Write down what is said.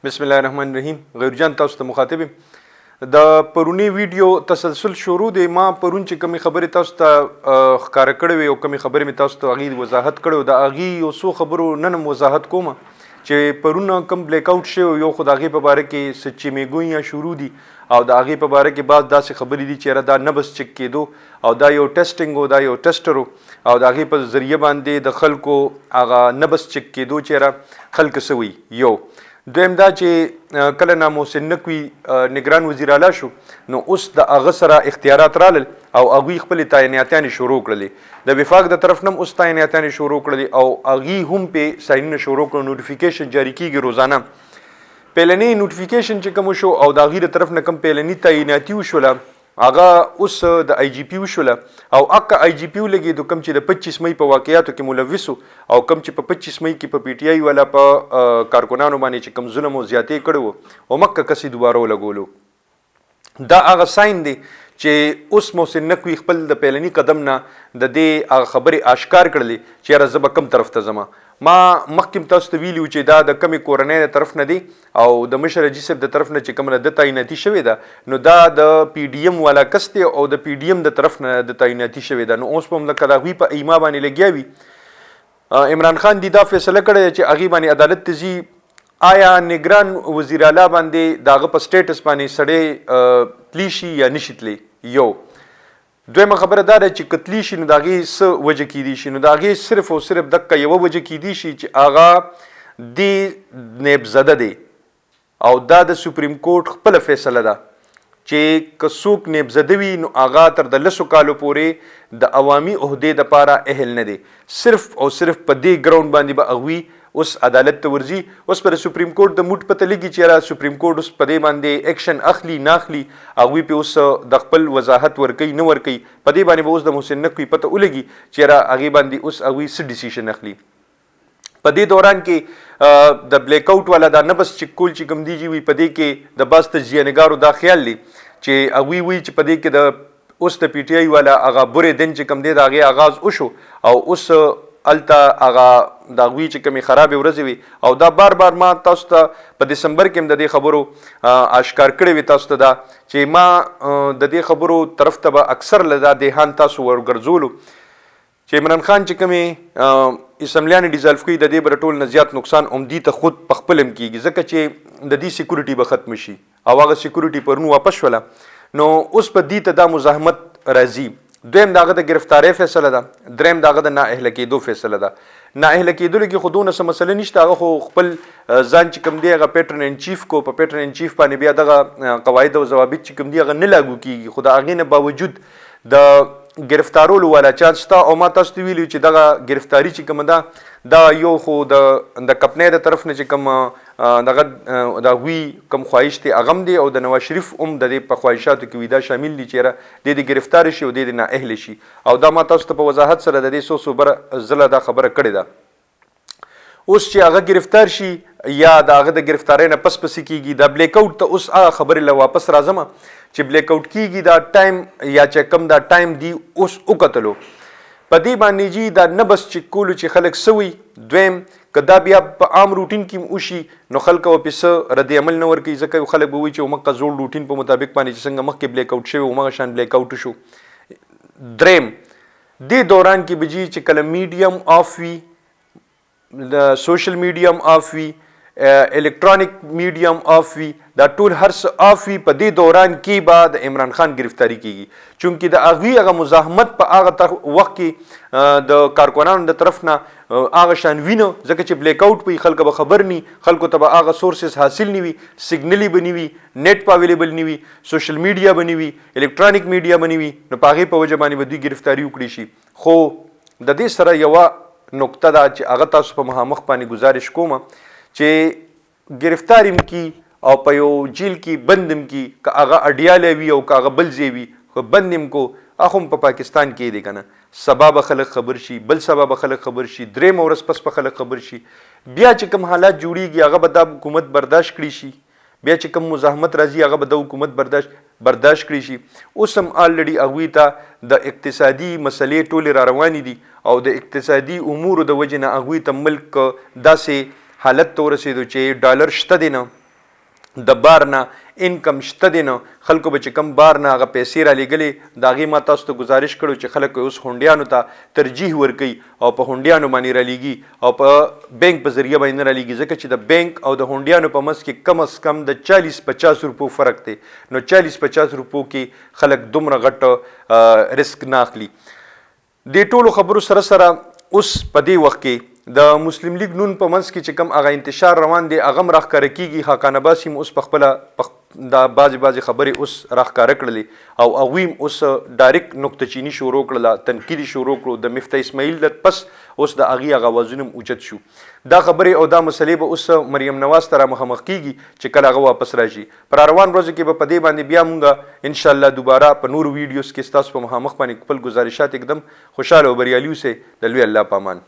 بسم الله الرحمن الرحیم. غیرجان تاسو ته مخاطب یم. د پرونی ویډیو تسلسل شروع دی. ما پرون چې کومې خبرې تاسو ته ښکاره کړې وې او کومې خبرې مې تاسو ته هغې وضاحت کړی د هغې یو څو خبرو نن هم وضاحت کوم چې پرون کوم بلیک آوټ شوی یو خو د هغې په باره کې څه چیمېګویان شروع دي او د هغې په باره کې بعض داسې خبرې دي چې یاره دا نبض چک کېدو او دا یو ټیسټینګ و دا یو ټیسټر و او د هغې په ذریعه باندې د خلکو هغه نبض چک کېدو چې یاره خلک څه وي. یو دویم دا چې کله نامحسن نقوي نگران وزیر اعلی شو نو اوس د هغه سره اختیارات رالل او هغوی خپلې تعیناتیانې شروع کړلې د وفاق د طرف نه هم اوس تعیناتیانې شروع کړلې او هغوی هم پې ساینونه شروع کړل. نوټیفیکیشن جاري کېږي روزانه. پیلنی نوټیفیکیشن چې کوم شو او د هغې د طرف نه کوم پیلني تعیناتي وشوله هغه اوس د آی جی پي وشوله او اکه آی جی پي ولګېدو کوم چې د 25 مۍ په واقعاتو کې ملوث او کوم چې په 25 مۍ کې په پی ټي آی والا په کارکنانو باندې چې کوم ظلم او زیاتې کړی وو او مکه کسې دوباره ولګولو. دا هغه ساين دی چې اوس محسن نقوي خپل د پیلني قدم نه د دې هغه خبرې اشکار کړلې چې یاره زه به کوم طرف ته ځم. ما مخکې تاسو ته ویلي چې دا د کمې کورنۍ د طرف نه دی او د مشر حاجي صاحب د طرف نه چې کومه د تعیناتي شوې ده نو دا د پی ډي ایم والا کس دی او د پی ډي ایم د طرف نه د تعیناتي شوې ده. نو اوس په هم لکه د هغوی په ایما باندې لګیا وي. عمران خان دی دا فیصله کړې چې هغې باندې عدالت ته ځي. آیا نگران وزیر اعلی باندې د هغه په سټیټس باندې سړی تلی شي یا نشي تلی؟ یو. دویمه خبره دا ده چې کتلی شي نو د هغې څه وجه کیدی شي؟ نو د هغې صرف او صرف دقه یوه وجه کیدی شي چې هغه دې نیبزده دی او دا د سپریم کورټ خپله فیصله ده چې که څوک نیبزده وي نو هغه تر د 10 کالو پورې د عوامي عهدې دپاره اهل نه دی. صرف او صرف په دې ګراوند باندې به هغوی اوس عدالت ته ورځي. اوس پر سپریم کورټ د موټ پته لګي چې یاره سپریم کورټ اوس په دې باندې ایکشن اخلي نه اخلي هغوی پې اوس د خپل وضاحت ورکوي نه ورکوي. په دې باندې به اوس د محسن نقوي پته ولګي چې یاره هغې باندې اوس هغوی څه ډیسیشن اخلي. په دې دوران کې د بلیک آوټ والا دا نبض چې کول چې کوم دیږي وي په دې کې د بعض تجزیه‌نګارو دا خیال دی چې هغوی وایي چې په دې کې د اوس د پی ټي آی والا هغه بورې دن چې کوم دی د هغې آغاز وشو او اوس الته هغه د هغوی چې کومې خرابې ورځې وي او دا بار ما تاسو ته په دسمبر کې هم د دې خبرو اشکار کړی وي تاسو ته دا چې ما د دې خبرو طرف ته به اکثر له دا دهان تاسو ورګرځولو چې عمران خان چې کومې اسمبلیانې ډیزالف کوي د دې به ټول نه زیات نقصان عمدي ته خود په خپل هم کېږي ځکه چې د دې سیکورټي به ختم شي او هغه سیکورټي پرون واپس شوله نو اوس په دې ته دا مزاحمت راځي. دویم د هغه د گرفتارۍ فیصله ده. دریم د هغه د نااهله کېدو فیصله ده. نااهله کېدلو کې خو دونه څه مسله نشته. هغه خو خپل ځان چې کوم دی هغه پیټرن ان چیف کو په پیټرن ان چیف باندې بیا دغه قواعد او ضوابط چې کوم دی هغه نه لاګو کېږي خو د هغې نه باوجود د گرفتارولو والا چانس شته او ما تاسو ته ویلي چې دغه گرفتاري چې کومه ده دا یو خو د کمپنۍ د طرف نه چې کوم دغه د هغوی کوم خواهش دی هغه هم دی او د نواز شریف هم د دې په خواهشاتو کې وي دا شامل دي چې یاره د ګرفتار شي او د نااهله شي او دا ما تاسو ته په وضاحت سره د دې څو بره ځله دا خبره کړې ده. اوس چې هغه گرفتار شي یا د هغه د گرفتارۍ نه پس پسې کېږي دا بلیک آوټ ته اوس هغه خبرې له واپس راځم چې بلیک آوټ کېږي دا ټایم یا چې کوم دا ټایم دی اوس وکتلو په دې باندې جي دا نبض چې کولو چې خلک سوي. دویم که دا بیا په عام روټین کې وشي نو خلک به پې څه رد عمل نه ورکوي ځکه خلک به وایي چې همغه زوړ روټین په مطابق باندې چې څنګه مخکې بلیک آوټ شوی همغه شان بلیک آوټ شو. دریم دې دوران کې به جي چې کله میډیم آف وي د سوشل میډیم آف وي الکترونیک میډیم آف وي دا ټول هر څه آف وي په دې دوران کې به د عمران خان گرفتاری کېږي چونکې د هغوی هغه مزاحمت په هغه وخت کې د کارکنانو د طرف نه هغه شان وینه ځکه چې بلیک آوټ وي خلک به خبر ني خلکو ته به هغه سورسز حاصل نه وي سیګنلي به نه وي نیټ په اویلیبل نه وي سوشل میډیا به نه وي الکترونیک میډیا به نه وي نو په هغې په وجه باندې به دوی گرفتاري وکړي شي. خو د دې سره یوه نقطه ده چې هغه تاسو په مخامخ باندې گزارش کوم چې گرفتار هم کی او په یو جیل کې بند هم کی که هغه اډیالی وي او که هغه بل ځای وي خو بند هم کو هغه هم په پاکستان کې دی که نه سبا به خلک خبر شي بل سبا به خلک خبر شي درېیمه ورځ پس به خلک خبر شي بیا چې کوم حالات جوړیږي هغه به دا حکومت برداشت کړي شي بیا چې کوم مزاحمت راځي هغه به د حکومت برداشت کړي شي. اوس هم آلریډي هغوی ته د اقتصادي مسلې ټولې را روانې دي او د اقتصادي امورو د وجې نه هغوی ته ملک داسې حالت ته ورسېدو چې ډالر شته دی نه د بار نه انکم شته دی نه خلکو به چې کم بار نه هغه پیسې را لیږلې د هغې ما تاسو ته ګزارش کړو چې خلک اوس هونډیانو ته ترجیح ورکوي او په هونډیانو باندې را لیږي او په بینک په ذریعه باندې نه را لیږي ځکه چې د بینک او د هونډیانو په منځ کې کم از کم د 40-50 روپو فرق دی نو 40-50 روپو کې خلک دومره غټ رسک نه اخلي. دې ټولو خبرو سره سره اوس په دې وخت کې د مسلم لیگ نون په منځ کې چې کوم هغه انتشار روان دی هغه هم راښکاره کېږي. حقان عباس هم اوس په خپله دا بعضې خبرې اوس راښکاره کړلې او هغوی هم اوس ډایرکټ نقطه چیني شروع کړله، تنقید شروع کړو. د مفتی اسماعیل د پس اوس د هغې هغه اوازونه هم اوچت شو. دا خبرې او دا مسلې به اوس مریم نواز ته را مخامخ کېږي چې کله هغه واپس راشي. پر روان ورځو کې به په دې باندې بیا مونږ انشاءالله دوباره په نورو ویډیوز کې ستاسو په مخامخ باندې خپل ګزارشات एकदम خوشحاله او بریالي اوسئ. د لوی الله په امان.